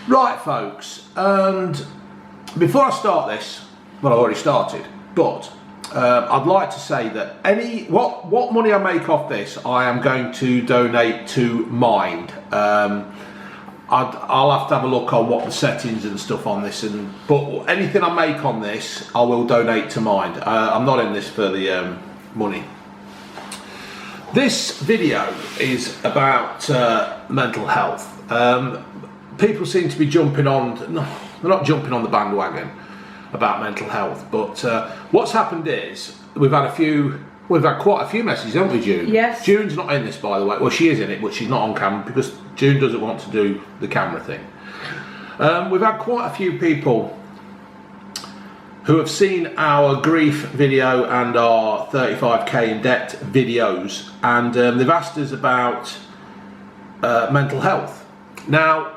Right, folks, and before I start this, well, I've already started, but I'd like to say that what money I make off this, I am going to donate to Mind. I'll have to have a look on what the settings and stuff on this, but anything I make on this, I will donate to Mind. I'm not in this for the money. This video is about mental health. People seem to be jumping on, no, they're not jumping on the bandwagon about mental health, but what's happened is we've had quite a few messages, haven't we, June? Yes. June's not in this, by the way. Well, she is in it, but she's not on camera because June doesn't want to do the camera thing. We've had quite a few people who have seen our grief video and our 35k in debt videos, and they've asked us about mental health. Now,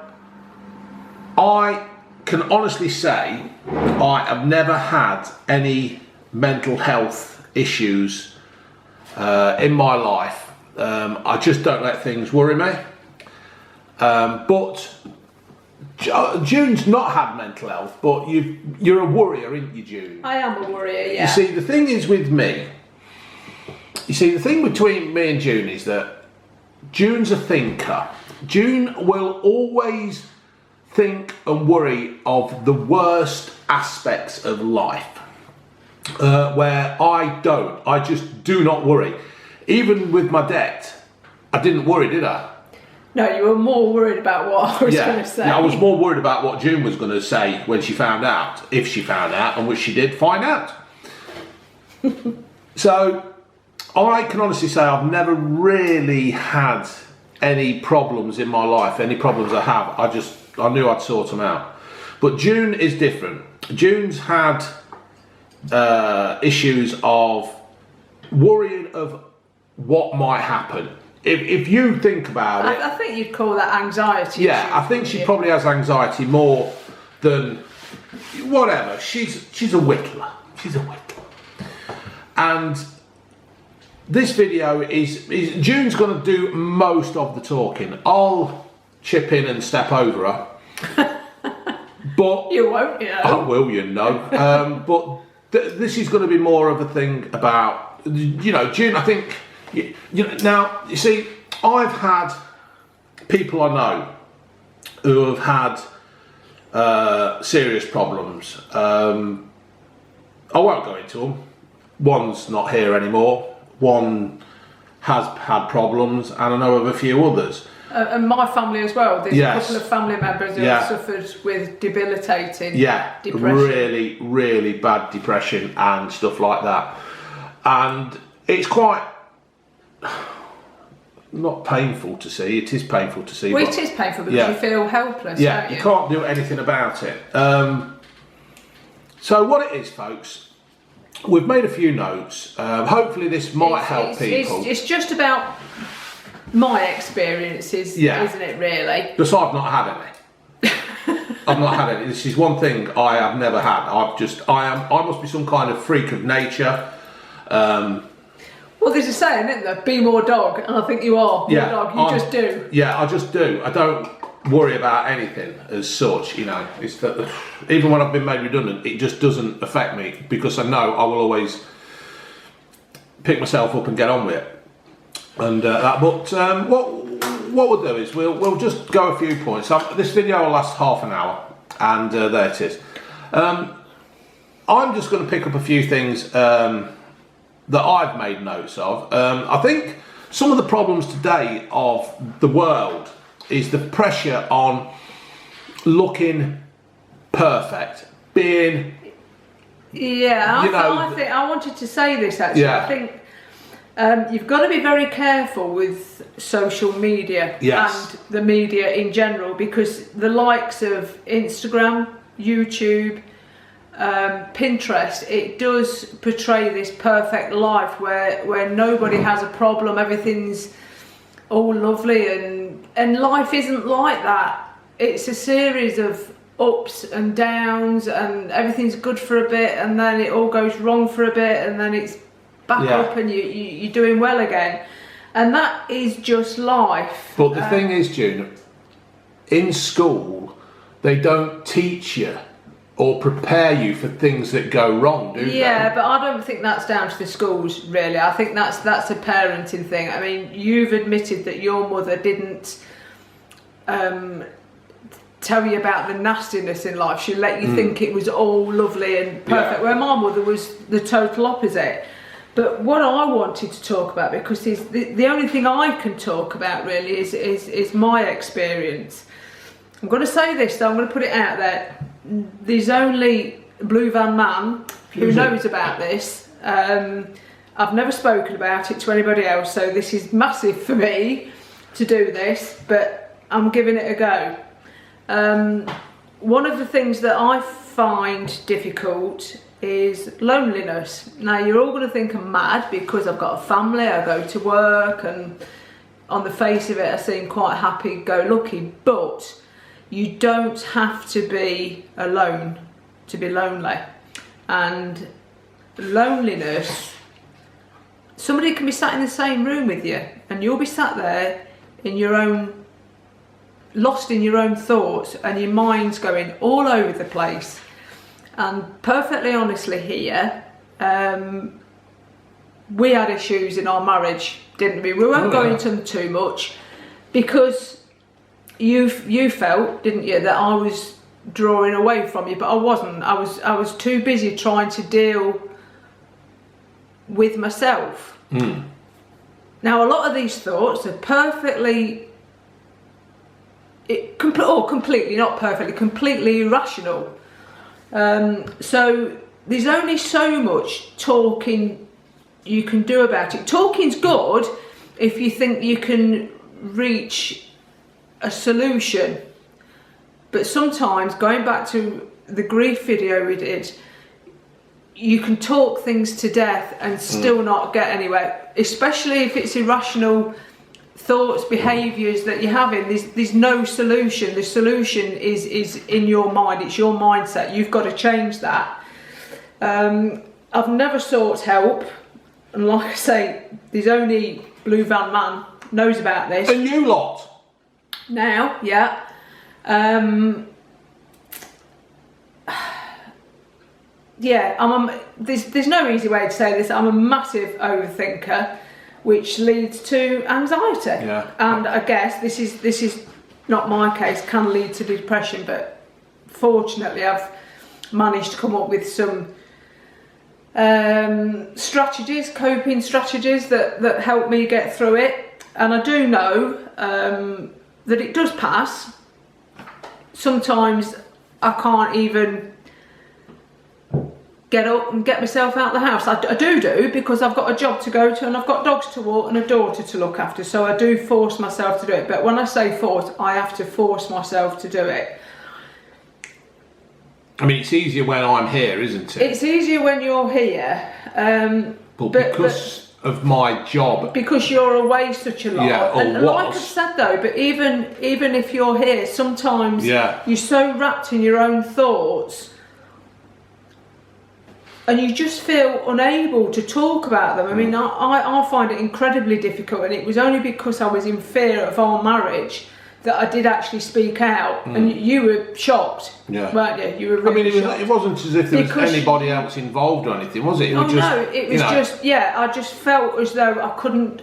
I can honestly say I have never had any mental health issues in my life. I just don't let things worry me. But June's not had mental health, but you're a worrier, aren't you, June? I am a worrier, yeah. You see, the thing is with me, the thing between me and June is that June's a thinker. June will always think and worry of the worst aspects of life, where I don't. I just do not worry. Even with my debt, I didn't worry, did I? No, you were more worried about what I was going to say. Yeah, I was more worried about what June was going to say when she found out, if she found out, and which she did find out. So, I can honestly say I've never really had any problems in my life. Any problems I have, I knew I'd sort them out. But June is different. June's had issues of worrying of what might happen. If you think about it, I think you'd call that anxiety. Yeah, I think she probably has anxiety more than whatever. She's a whittler. She's a whittler. And this video is June's going to do most of the talking. I'll chip in and step over her. But you won't, you know. I will, you know. But this is going to be more of a thing about, you know, June. I think. Now, you see, I've had people I know who have had serious problems. I won't go into them. One's not here anymore. One has had problems, and I know of a few others. And my family as well. There's Yes. a couple of family members who have suffered with debilitating depression. Really, really bad depression and stuff like that. And it's quite not painful to see. It is painful to see. Well, it is painful because you feel helpless. Yeah, don't you? You can't do anything about it. So what it is, folks, we've made a few notes. Hopefully this might help people. It's just about my experiences, isn't it, really? Because I've not had any. I've not had any. This is one thing I have never had. I must be some kind of freak of nature. Well, there's a saying, isn't there? Be more dog, and I think you are more dog. You just do. Yeah, I just do. I don't worry about anything as such. You know, it's that even when I've been made redundant, it just doesn't affect me because I know I will always pick myself up and get on with it. And that. But what we'll do is we'll just go a few points. This video will last half an hour, and there it is. I'm just going to pick up a few things that I've made notes of. I think some of the problems today of the world is the pressure on looking perfect, being. Yeah, I wanted to say this actually. Yeah. I think you've got to be very careful with social media and the media in general, because the likes of Instagram, YouTube, Pinterest, it does portray this perfect life where nobody has a problem, everything's all lovely, and life isn't like that. It's a series of ups and downs, and everything's good for a bit, and then it all goes wrong for a bit, and then it's back up, and you're doing well again, and that is just life. But the thing is, June, in school they don't teach you or prepare you for things that go wrong, do they? Yeah, but I don't think that's down to the schools, really. I think that's a parenting thing. I mean, you've admitted that your mother didn't tell you about the nastiness in life. She let you think it was all lovely and perfect, where my mother was the total opposite. But what I wanted to talk about, because the only thing I can talk about really is my experience. I'm going to say this, though, I'm going to put it out there. There's only Blue Van Man who knows about this. I've never spoken about it to anybody else, so this is massive for me to do this, but I'm giving it a go. One of the things that I find difficult is loneliness. Now, you're all going to think I'm mad because I've got a family, I go to work, and on the face of it I seem quite happy-go-lucky, but you don't have to be alone to be lonely. And loneliness, somebody can be sat in the same room with you and you'll be sat there in your own, lost in your own thoughts, and your mind's going all over the place. And perfectly honestly here, we had issues in our marriage, didn't we? We won't go into them too much, because you felt, didn't you, that I was drawing away from you, but I wasn't. I was too busy trying to deal with myself. Now, a lot of these thoughts are completely not perfectly, completely irrational. So there's only so much talking you can do about it. Talking's good if you think you can reach a solution, but sometimes, going back to the grief video we did, you can talk things to death and still not get anywhere, especially if it's irrational thoughts, behaviours that you're having. There's no solution. The solution is in your mind. It's your mindset. You've got to change that. I've never sought help, and like I say, there's only Blue Van Man knows about this. And you lot now, yeah. Yeah, there's no easy way to say this. I'm a massive overthinker, which leads to anxiety. Yeah. And I guess this is not my case, can lead to depression, but fortunately I've managed to come up with some strategies, coping strategies that help me get through it. And I do know that it does pass. Sometimes I can't even get up and get myself out of the house. I do because I've got a job to go to and I've got dogs to walk and a daughter to look after, so I do force myself to do it. But when I say force, I have to force myself to do it. I mean, it's easier when I'm here, isn't it? It's easier when you're here. But because of my job, because you're away such a lot. Yeah, and like I said though, but even if you're here, sometimes you're so wrapped in your own thoughts and you just feel unable to talk about them. I mean, I find it incredibly difficult, and it was only because I was in fear of our marriage that I did actually speak out. And you were shocked, weren't you? You were really shocked. It wasn't as if there was anybody else involved or anything, was it? It was just, I just felt as though I couldn't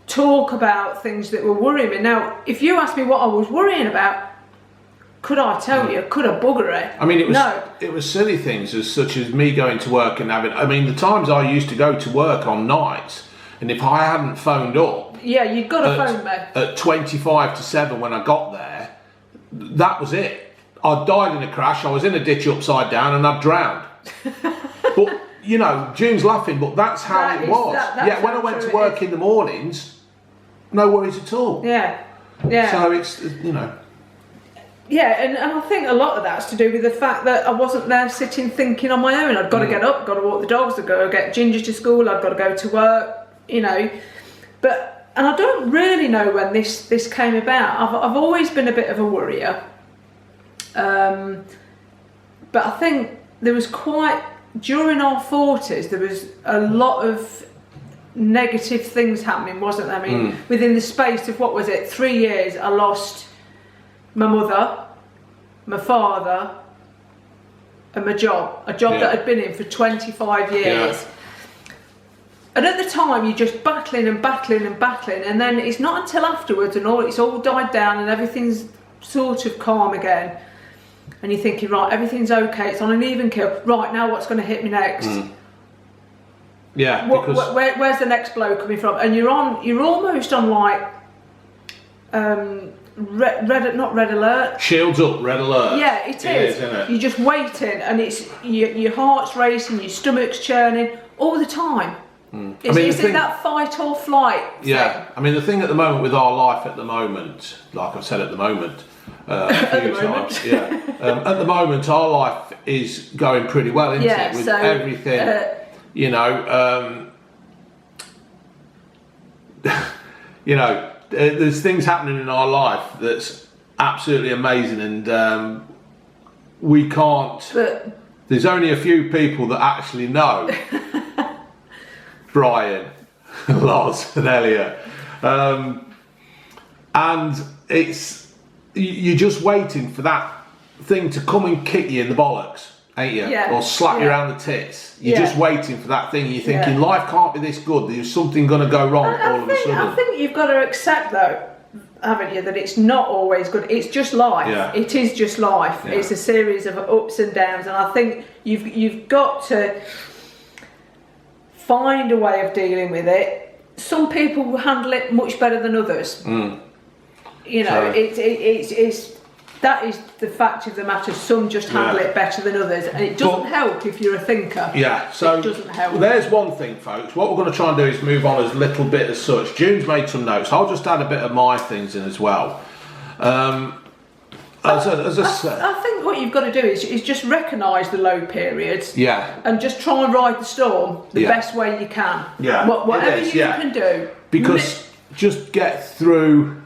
talk about things that were worrying me. Now, if you asked me what I was worrying about, could I tell you? Could I bugger it? I mean, it was silly things such as me going to work and having. I mean, the times I used to go to work on nights, and if I hadn't phoned up, you'd got to phone me at 25 to 7 when I got there, that was it. I died in a crash. I was in a ditch upside down, and I'd drowned. But you know, June's laughing, but that's how it was. When I went to work in the mornings, no worries at all. Yeah. So it's, you know. Yeah, and I think a lot of that's to do with the fact that I wasn't there sitting thinking on my own. I've got to get up, got to walk the dogs, I've got to get Ginger to school, I've got to go to work, you know. And I don't really know when this came about. I've always been a bit of a worrier. But I think there was during our 40s, there was a lot of negative things happening, wasn't there? I mean, within the space of, 3 years, I lost my mother, my father, and my job. A job that I'd been in for 25 years. Yeah. And at the time, you're just battling and battling and battling, and then it's not until afterwards and it's all died down and everything's sort of calm again, and you're thinking, right, everything's okay, it's on an even keel. Right, now what's going to hit me next? Yeah, because where's the next blow coming from? And you're almost on like not red alert. Shields up, red alert. Yeah, it is. Isn't it? You're just waiting, and it's your heart's racing, your stomach's churning all the time. Is it that fight or flight thing? Yeah, I mean, the thing at the moment with our life at the moment, like I've said at the moment a few times, at the moment our life is going pretty well, isn't it? With everything, there's things happening in our life that's absolutely amazing, and we can't. There's only a few people that actually know. Brian, Loz and Elliot, and you're just waiting for that thing to come and kick you in the bollocks, ain't you? Yeah. Or slap you around the tits. You're just waiting for that thing. You're thinking life can't be this good. There's something going to go wrong all of a sudden. I think you've got to accept though, haven't you, that it's not always good. It's just life. Yeah. It is just life. Yeah. It's a series of ups and downs, and I think you've got to find a way of dealing with it. Some people will handle it much better than others. It's that is the fact of the matter. Some just handle it better than others, and it doesn't help if you're a thinker. Yeah, so it doesn't help. There's one thing, folks. What we're going to try and do is move on as little bit as such. June's made some notes. I'll just add a bit of my things in as well. I think what you've got to do is just recognise the low periods. Yeah. And just try and ride the storm the best way you can. Yeah. Whatever you can do. Because just get through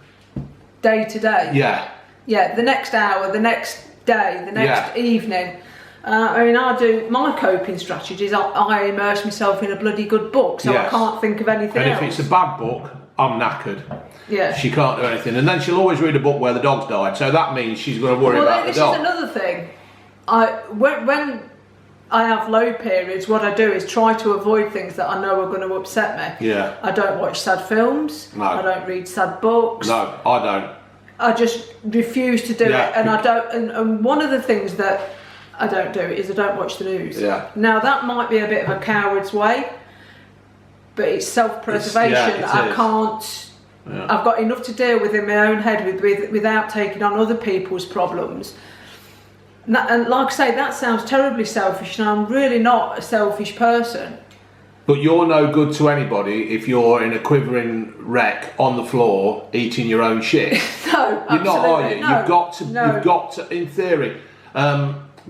day to day. Yeah. Yeah. The next hour, the next day, the next evening. I do my coping strategies. I immerse myself in a bloody good book, so I can't think of anything else. And if it's a bad book, I'm knackered. Yeah. She can't do anything. And then she'll always read a book where the dog's died, so that means she's going to worry about the dog. This is another thing. When I have low periods, what I do is try to avoid things that I know are going to upset me. Yeah. I don't watch sad films. No. I don't read sad books. No, I don't. I just refuse to do it, and I don't. And one of the things that I don't do is I don't watch the news. Yeah. Now that might be a bit of a coward's way, but it's self-preservation. I can't. Yeah. I've got enough to deal with in my own head without taking on other people's problems. And like I say, that sounds terribly selfish, and I'm really not a selfish person. But you're no good to anybody if you're in a quivering wreck on the floor eating your own shit. No, you're not, are you? No, you've got to. In theory,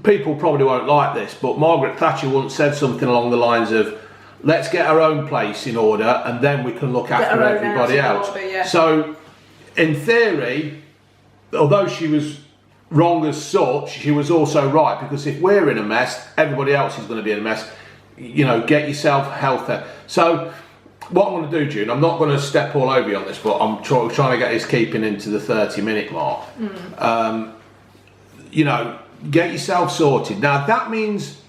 people probably won't like this, but Margaret Thatcher once said something along the lines of, let's get our own place in order and then we can look after everybody else. So, in theory, although she was wrong as such, she was also right, because if we're in a mess, everybody else is going to be in a mess. Get yourself healthy. So, what I'm going to do, June, I'm not going to step all over you on this, but I'm trying to get this keeping into the 30-minute mark. Get yourself sorted. Now, that means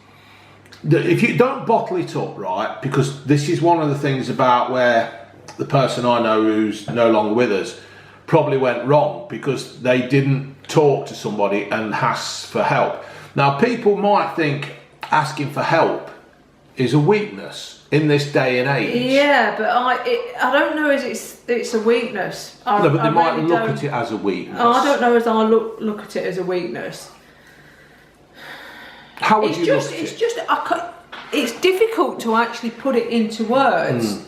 that if you don't bottle it up, right, because this is one of the things about where the person I know who's no longer with us probably went wrong, because they didn't talk to somebody and ask for help. Now, people might think asking for help is a weakness in this day and age. Yeah, but I don't know as it's a weakness. No, but they might look at it as a weakness. I don't know as I look at it as a weakness. How would you look at it? It's difficult to actually put it into words.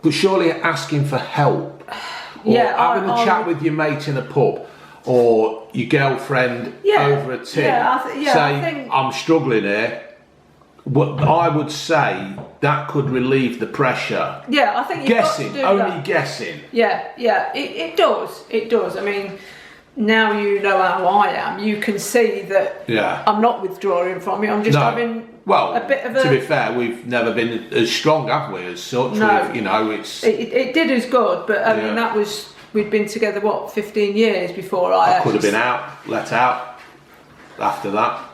But surely asking for help, or having a chat with your mate in a pub, or your girlfriend over a tin, say, I'm struggling here. What I would say, that could relieve the pressure. Yeah, I think you've got to do only that. Guessing. Yeah, it does. It does. I mean, now you know how I am. You can see that I'm not withdrawing from you. I'm just having a bit of a... To be fair, we've never been as strong, have we, as such? No. It's... It did us good, but I mean, that was we'd been together, 15 years before I could have been let out after that.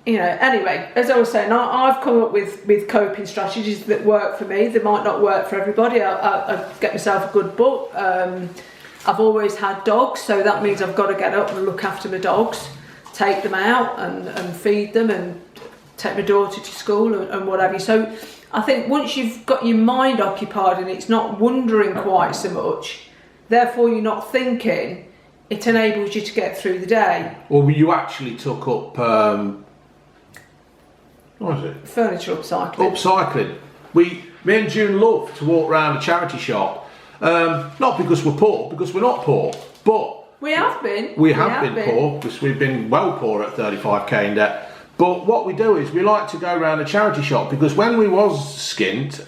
You know, anyway, as I was saying, I've come up with coping strategies that work for me. They might not work for everybody. I get myself a good book. I've always had dogs, so that means I've got to get up and look after my dogs, take them out and feed them and take my daughter to school and what have you. So I think once you've got your mind occupied and it's not wondering quite so much, therefore you're not thinking, it enables you to get through the day. Well, you actually took up, what was it? Furniture upcycling. Upcycling. Me and June love to walk around a charity shop. Not because we're poor, because we're not poor, but we have been. We have been poor, because we've been well poor at 35k in debt. But what we do is we like to go around a charity shop, because when we was skint,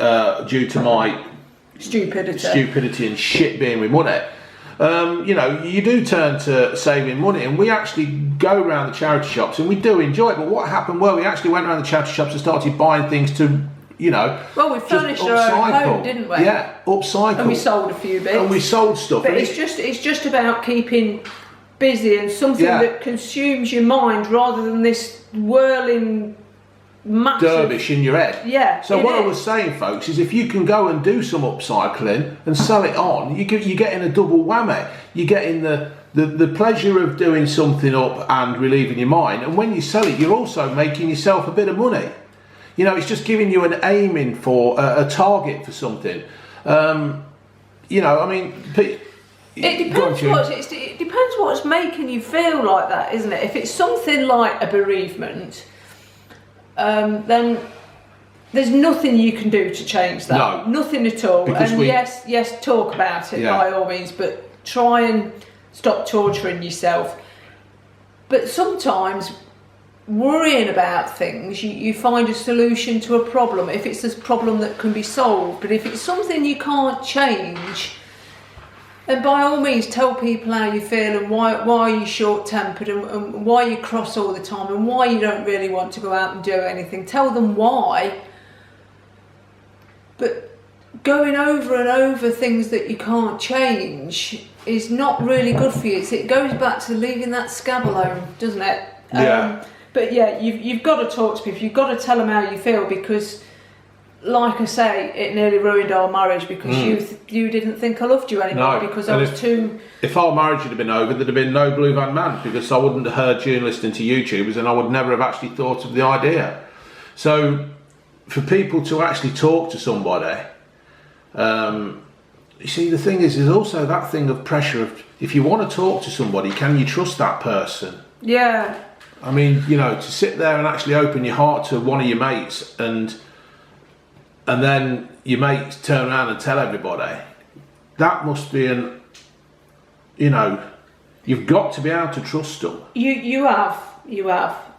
due to my stupidity and shit being with money, you know, you do turn to saving money, and we actually go around the charity shops and we do enjoy it. But what happened were we actually went around the charity shops and started buying things to, you know, well, we furnished our own home, didn't we? Yeah, upcycle. And we sold a few bits. And we sold stuff. But it's just about keeping busy and something that consumes your mind rather than this whirling massive dervish in your head. Yeah. So what I was saying, folks, is if you can go and do some upcycling and sell it on, you're getting a double whammy. You're getting the pleasure of doing something up and relieving your mind, and when you sell it, you're also making yourself a bit of money. You know, it's just giving you an aiming for a target for something. You know, I mean, it depends what's making you feel like that, isn't it? If it's something like a bereavement, then there's nothing you can do to change that. No, nothing at all. Because yes, talk about it by all means, but try and stop torturing yourself. But sometimes worrying about things, you find a solution to a problem if it's a problem that can be solved. But if it's something you can't change, then by all means tell people how you feel and why you're short-tempered and why you're cross all the time and why you don't really want to go out and do anything. Tell them why. But going over and over things that you can't change is not really good for you. It goes back to leaving that scab alone, doesn't it? Yeah. But yeah, you've got to talk to people. You've got to tell them how you feel, because, like I say, it nearly ruined our marriage because you didn't think I loved you anymore because I was too. If our marriage had been over, there'd have been no Blue Van Man, because I wouldn't have heard you listening to YouTubers, and I would never have actually thought of the idea. So, for people to actually talk to somebody, you see, the thing is, there's also that thing of pressure of, if you want to talk to somebody, can you trust that person? Yeah. I mean, you know, to sit there and actually open your heart to one of your mates and then your mates turn around and tell everybody, that must be you know, you've got to be able to trust them. You have.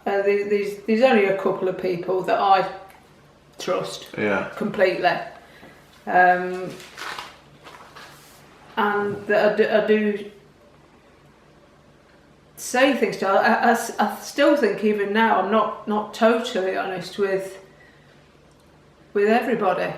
There's only a couple of people that I trust completely. And that I do say things to. I still think even now I'm not totally honest with everybody.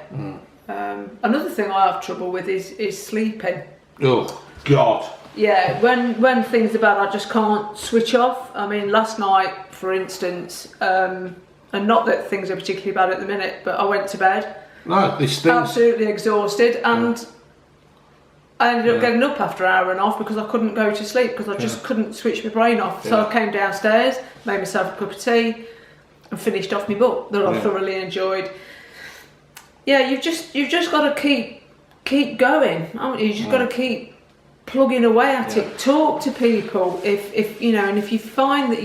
Another thing I have trouble with is sleeping. Oh God. Yeah, when things are bad, I just can't switch off. I mean, last night, for instance, and not that things are particularly bad at the minute, but I went to bed. No, these things. Absolutely exhausted, and I ended up getting up after an hour and a half because I couldn't go to sleep because I just couldn't switch my brain off. So I came downstairs, made myself a cup of tea, and finished off my book that I thoroughly enjoyed. Yeah, you've just got to keep going, haven't you? You've just got to keep plugging away at it. Talk to people if you know, and if you find that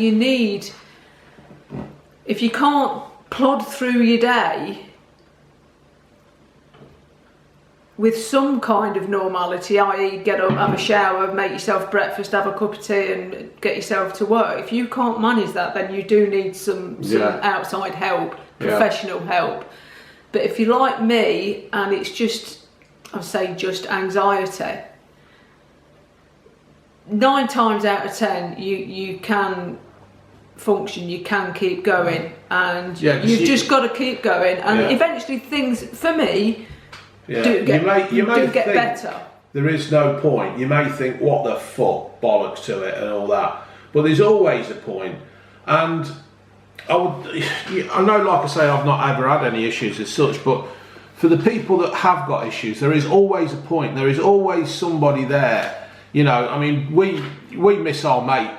if you can't plod through your day with some kind of normality, i.e. get up, have a shower, make yourself breakfast, have a cup of tea and get yourself to work. If you can't manage that, then you do need some outside help, professional help. But if you're like me and it's just, I'd say just anxiety, 9 times out of 10 you can function, you can keep going, and you've just got to keep going, and eventually things, for me, do get better. there is no point. You may think, what the fuck, bollocks to it and all that. But there's always a point. And I know, like I say, I've not ever had any issues as such, but for the people that have got issues, there is always a point. There is always somebody there. You know, I mean, we miss our mate,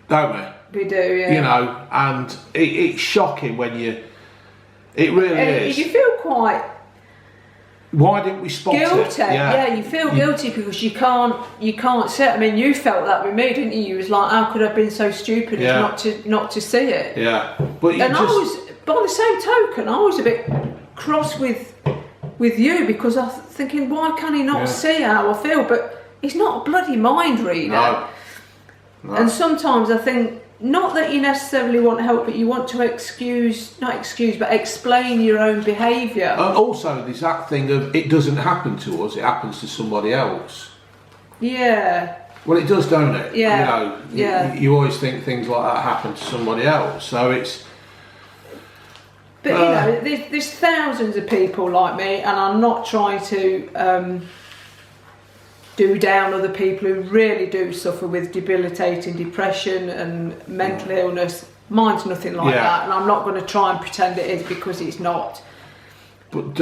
don't we? We do, yeah. You know, and it's shocking when it really is. You feel quite... Why didn't we spot guilty? it? Yeah, you feel guilty because you can't see it. I mean, you felt that with me, didn't you? You was like, how could I have been so stupid as not to see it? Yeah, but I was, by the same token, I was a bit cross with you because I was thinking, why can he not see how I feel? But he's not a bloody mind reader. No. And sometimes I think, not that you necessarily want help, but you want to explain your own behaviour. And also, there's that thing of, it doesn't happen to us, it happens to somebody else. Yeah. Well, it does, don't it? Yeah. You know, you always think things like that happen to somebody else. So it's... But, you know, there's thousands of people like me, and I'm not trying to... do down other people who really do suffer with debilitating depression and mental illness. Mine's nothing like that, and I'm not going to try and pretend it is, because it's not. But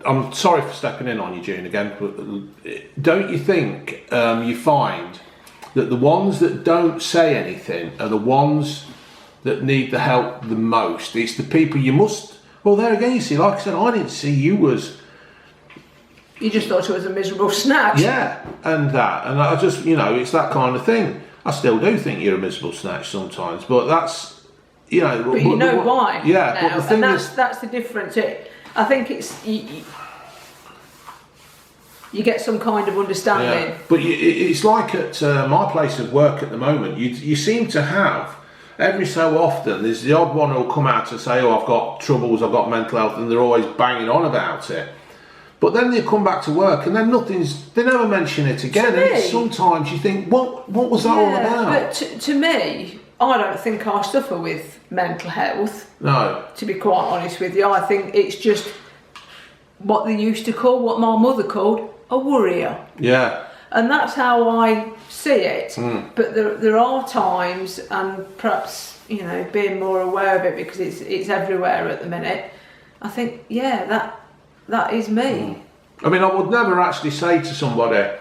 I'm sorry for stepping in on you, June, again, but don't you think you find that the ones that don't say anything are the ones that need the help the most? It's the people you must... Well, there again, you see, like I said, I didn't see you was... You just thought it was a miserable snatch. Yeah, and I just, you know, it's that kind of thing. I still do think you're a miserable snatch sometimes, but that's, you know... But you know why. Yeah, now. but the thing and is... that's the difference. I think it's... You get some kind of understanding. Yeah, but it's like at my place of work at the moment, you seem to have... Every so often, there's the odd one who'll come out to say, oh, I've got troubles, I've got mental health, and they're always banging on about it. But then they come back to work and then they never mention it again. And sometimes you think, what was that all about? But to me, I don't think I suffer with mental health. No. To be quite honest with you, I think it's just what they used to call, what my mother called, a worrier. Yeah. And that's how I see it. But there are times, and perhaps, you know, being more aware of it because it's everywhere at the minute, I think, that is me. I mean, I would never actually say to somebody,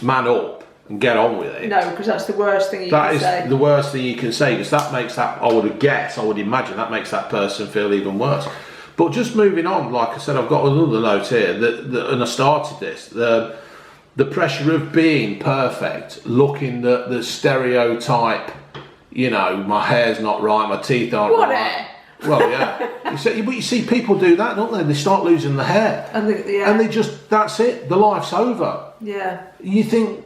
man up and get on with it. No, because that's the worst thing you can say. That is the worst thing you can say, because that makes that, I would imagine, that makes that person feel even worse. But just moving on, like I said, I've got another note here, and I started this, the pressure of being perfect, looking the stereotype, you know, my hair's not right, my teeth aren't right. Hair? Well, yeah. You see people do that, don't they? They start losing the hair. And they just, that's it. The life's over. Yeah. You think,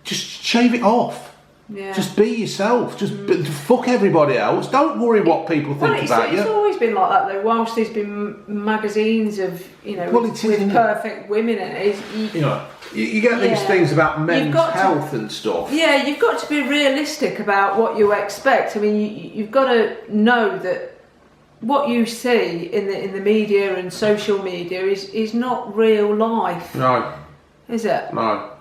just shave it off. Yeah. Just be yourself. Just fuck everybody else. Don't worry what people think about you. It's always been like that, though. Whilst there's been magazines of, you know, with perfect women in it. You know, you get these things about men's health and stuff. Yeah, you've got to be realistic about what you expect. I mean, you've got to know that what you see in the media and social media is not real life. No. Is it? No.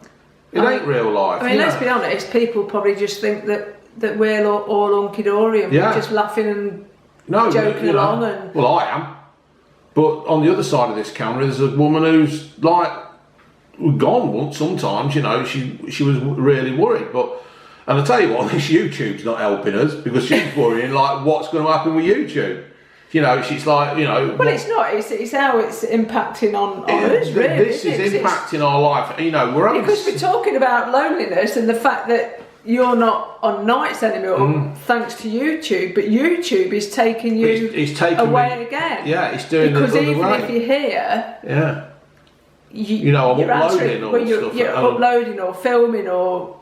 It ain't real life. I mean, let's be honest, people probably just think that we're all hunky-dory and we're just laughing and joking along. And... Well, I am. But on the other side of this camera, there's a woman who's like gone once sometimes, you know, she was really worried. And I tell you what, this YouTube's not helping us, because she's worrying like what's going to happen with YouTube. You know, she's like, you know... Well, it's not. It's how it's impacting on us, really. This is impacting our life. You know, because we're talking about loneliness and the fact that you're not on nights anymore, thanks to YouTube, but YouTube is taking you away again. Yeah, it's doing it the other way. Because even if you're here... You know, I'm uploading or stuff. You're uploading or filming or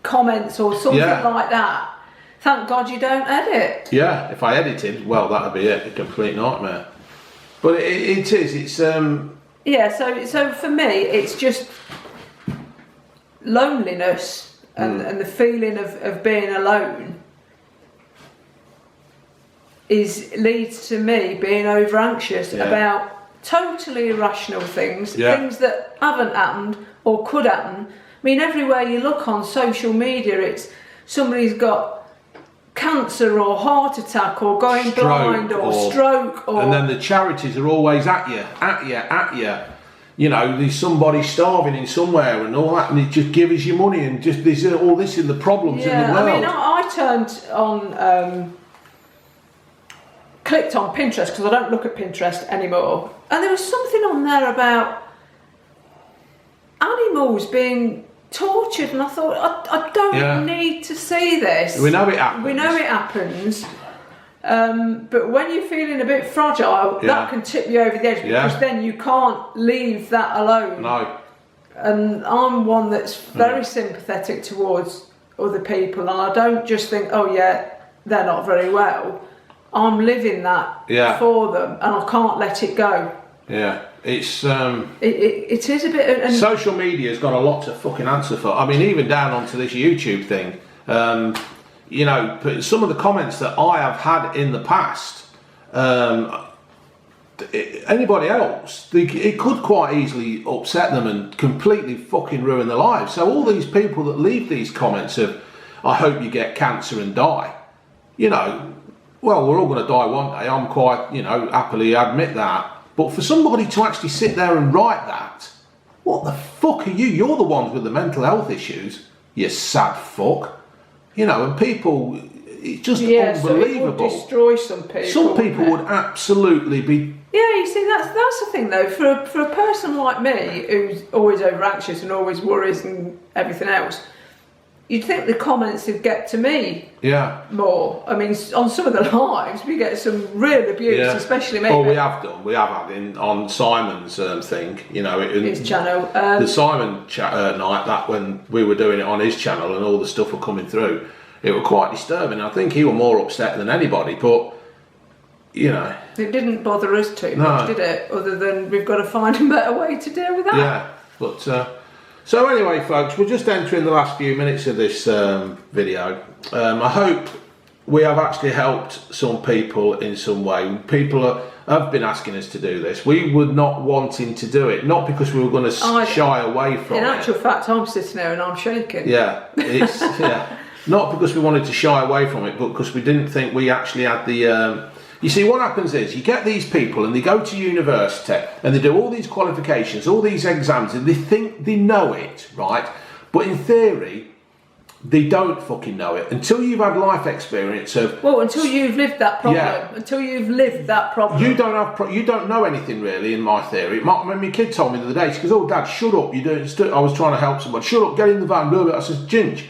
comments or something like that. Thank God you don't edit. Yeah, if I edited, well, that'd be it, a complete nightmare. But it is, it's... Yeah, so for me, it's just loneliness and the feeling of being alone leads to me being over anxious about totally irrational things that haven't happened or could happen. I mean, everywhere you look on social media, it's somebody's got cancer or heart attack or going blind or stroke. And then the charities are always at you. You know, there's somebody starving in somewhere and all that, and it just gives you money and just there's all this in the problems in the world. I mean, I turned on, clicked on Pinterest because I don't look at Pinterest anymore, and there was something on there about animals being tortured, and I thought, I don't need to see this. We know it happens. But when you're feeling a bit fragile, that can tip you over the edge because then you can't leave that alone. No. And I'm one that's very sympathetic towards other people, and I don't just think, oh yeah, they're not very well. I'm living that for them, and I can't let it go. Yeah. It's it is a bit. And social media's got a lot to fucking answer for. I mean, even down onto this YouTube thing. You know, some of the comments that I have had in the past. Anybody else, it could quite easily upset them and completely fucking ruin their lives. So all these people that leave these comments of, "I hope you get cancer and die," you know, well, we're all going to die one day. I'm quite, you know, happily admit that. But for somebody to actually sit there and write that, what the fuck are you? You're the ones with the mental health issues, you sad fuck. You know, and people, it's just unbelievable. So it would destroy some people. Some people would absolutely be. Yeah, you see, that's the thing though. For a person like me, who's always over anxious and always worries and everything else, you'd think the comments would get to me more. I mean, on some of the lives, we get some real abuse, especially me. Well, we have had on Simon's thing, you know. His channel. The Simon night, that when we were doing it on his channel and all the stuff were coming through, it was quite disturbing. I think he was more upset than anybody, but, you know. It didn't bother us too much, did it? Other than we've got to find a better way to deal with that. Yeah, but... So anyway, folks, we're just entering the last few minutes of this video. I hope we have actually helped some people in some way. People have been asking us to do this. We were not wanting to do it, not because we were going to shy away from it. In actual fact, I'm sitting there and I'm shaking. Yeah, it's not because we wanted to shy away from it, but because we didn't think we actually had the... You see, what happens is you get these people and they go to university and they do all these qualifications, all these exams, and they think they know it, right? But in theory, they don't fucking know it until you've had life experience of. Well, until you've lived that problem. Yeah. Until you've lived that problem. You don't know anything really. In my theory, my kid told me the other day. She goes, "Oh, Dad, shut up! You doing?" I was trying to help someone. Shut up! Get in the van. Blah, blah. I says, "Ginge,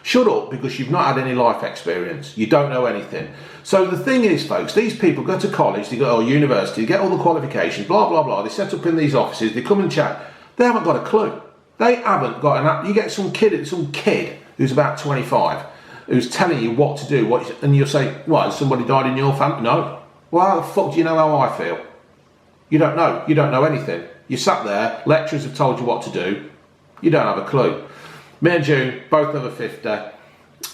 shut up, because you've not had any life experience. You don't know anything." So the thing is, folks, these people go to college, they go to university, they get all the qualifications, blah, blah, blah. They set up in these offices, they come and chat. They haven't got a clue. They haven't got you get some kid who's about 25, who's telling you what to do, and you'll say, "What, has somebody died in your family?" No. Well, how the fuck do you know how I feel? You don't know. You don't know anything. You sat there, lecturers have told you what to do. You don't have a clue. Me and June, both over 50.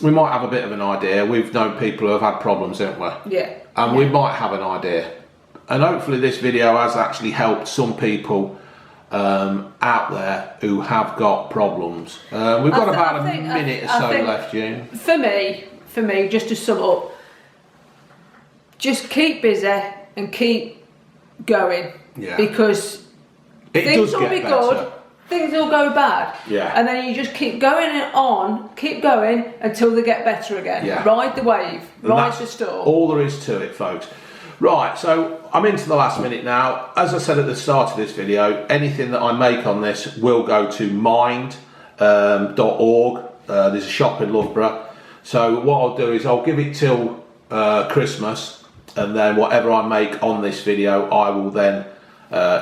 We might have a bit of an idea. We've known people who have had problems, haven't we? Yeah. And we might have an idea. And hopefully this video has actually helped some people out there who have got problems. We've got about a minute or so left, June. For me, just to sum up, just keep busy and keep going. Yeah. Because things will be good. Things will go bad, and then you just keep going keep going until they get better again. Yeah. Ride the wave, ride the storm. All there is to it, folks. Right, so I'm into the last minute now. As I said at the start of this video, anything that I make on this will go to mind.org. There's a shop in Loughborough. So what I'll do is I'll give it till Christmas, and then whatever I make on this video, I will then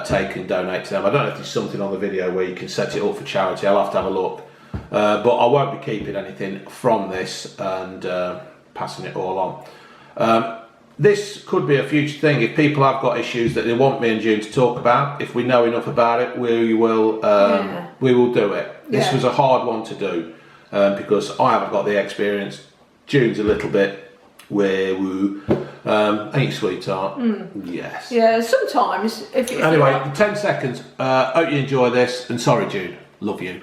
take and donate to them. I don't know if there's something on the video where you can set it up for charity. I'll have to have a look, but I won't be keeping anything from this and passing it all on. This could be a future thing. If people have got issues that they want me and June to talk about, if we know enough about it, we will do it. This was a hard one to do because I haven't got the experience. June's a little bit woo. Ain't you, sweetheart? Yes. Yeah, sometimes. Anyway, 10 seconds. Hope you enjoy this, and sorry, June. Love you.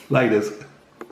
Laters.